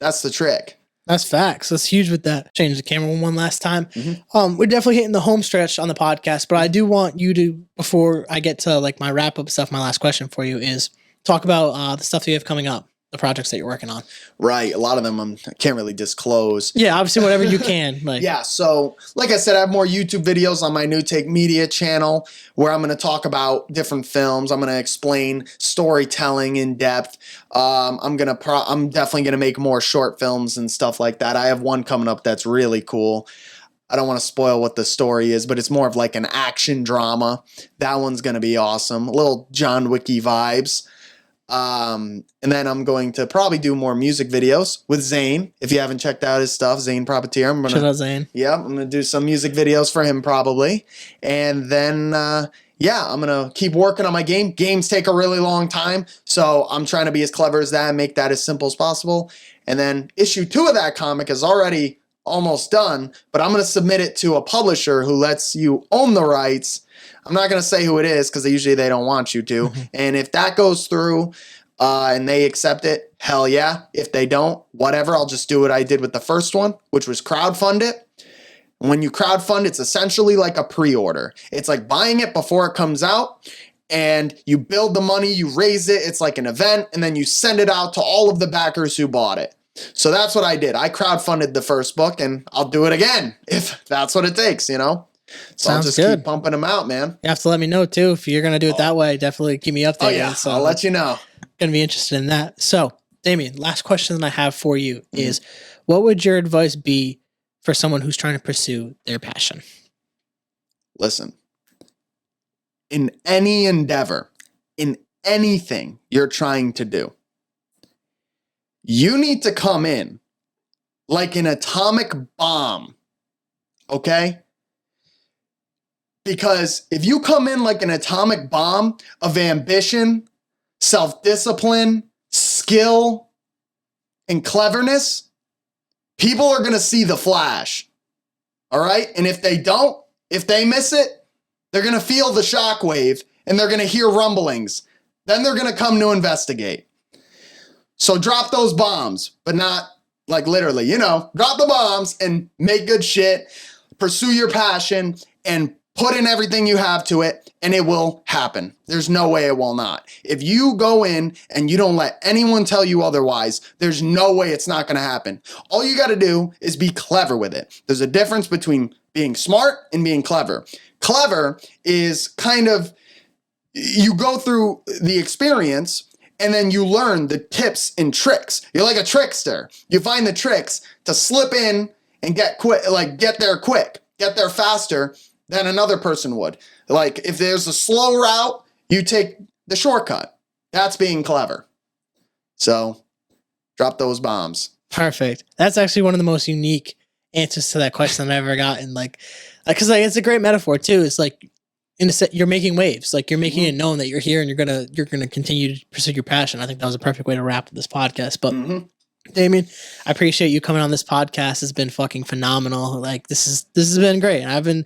That's the trick. That's facts. That's huge with that. Change the camera one last time. We're definitely hitting the home stretch on the podcast, but I do want you to, before I get to like my wrap up stuff, my last question for you is talk about the stuff that you have coming up, the projects that you're working on. Right. A lot of them I can't really disclose. Yeah, obviously whatever you can. Like. Yeah. So like I said, I have more YouTube videos on my NewTake Media channel where I'm going to talk about different films. I'm going to explain storytelling in depth. I'm definitely going to make more short films and stuff like that. I have one coming up that's really cool. I don't want to spoil what the story is, but it's more of like an action drama. That one's going to be awesome. A little John Wicky vibes. And then I'm going to probably do more music videos with Zane. If you haven't checked out his stuff, Zane Propeteer. Shout out Zane. Yeah, I'm going to do some music videos for him probably. And then, I'm going to keep working on my game. Games take a really long time. So I'm trying to be as clever as that and make that as simple as possible. And then issue 2 of that comic is already almost done, but I'm going to submit it to a publisher who lets you own the rights. I'm not going to say who it is because usually they don't want you to. And if that goes through and they accept it, hell yeah. If they don't, whatever, I'll just do what I did with the first one, which was crowdfund it. When you crowdfund, it's essentially like a pre-order. It's like buying it before it comes out and you build the money, you raise it. It's like an event and then you send it out to all of the backers who bought it. So that's what I did. I crowdfunded the first book and I'll do it again if that's what it takes, you know? So I'll just keep pumping them out, man. You have to let me know too. If you're going to do it that way, definitely keep me updated. Oh yeah, so I'll let you know. Going to be interested in that. So Damion, last question that I have for you is what would your advice be for someone who's trying to pursue their passion? Listen, in any endeavor, in anything you're trying to do, you need to come in like an atomic bomb, okay? Because if you come in like an atomic bomb of ambition, self-discipline, skill, and cleverness, people are going to see the flash, all right? And if they don't, if they miss it, they're going to feel the shockwave and they're going to hear rumblings. Then they're going to come to investigate. So drop those bombs, but not like literally, you know, drop the bombs and make good shit, pursue your passion, and put in everything you have to it, and it will happen. There's no way it will not. If you go in and you don't let anyone tell you otherwise, there's no way it's not going to happen. All you got to do is be clever with it. There's a difference between being smart and being clever. Clever is kind of, you go through the experience and then you learn the tips and tricks. You're like a trickster. You find the tricks to slip in and get there quick, get there faster than another person would. Like if there's a slow route, you take the shortcut. That's being clever. So drop those bombs. Perfect. That's actually one of the most unique answers to that question I've ever gotten. Because it's a great metaphor too. It's like, in a set, you're making waves. Like you're making it known that you're here and you're gonna continue to pursue your passion. I think that was a perfect way to wrap this podcast. But Damion, I appreciate you coming on this podcast. It's been fucking phenomenal. Like this has been great. And I've been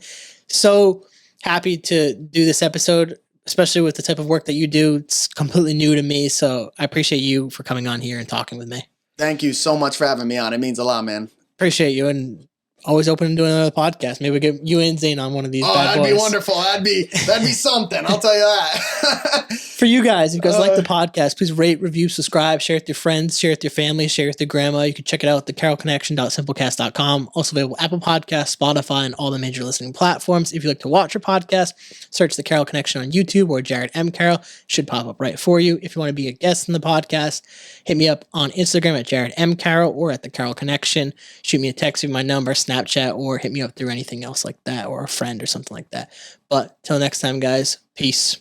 so happy to do this episode, especially with the type of work that you do. It's completely new to me, so I appreciate you for coming on here and talking with me. Thank you so much for having me on. It means a lot, man. Appreciate you, and always open to doing another podcast. Maybe we get you and Zane on one of these bad that'd boys. be wonderful. That'd be something. I'll tell you that. For you guys, if you guys like the podcast, please rate, review, subscribe, share it with your friends, share it with your family, share it with your grandma. You can check it out at thecarrollconnection.simplecast.com. Also available Apple Podcasts, Spotify, and all the major listening platforms. If you like to watch your podcast, search The Carroll Connection on YouTube or Jared M. Carroll. Should pop up right for you. If you want to be a guest in the podcast, hit me up on Instagram at Jared M. Carroll or at The Carroll Connection. Shoot me a text with my number, Snapchat, or hit me up through anything else like that, or a friend or something like that. But till next time, guys, peace.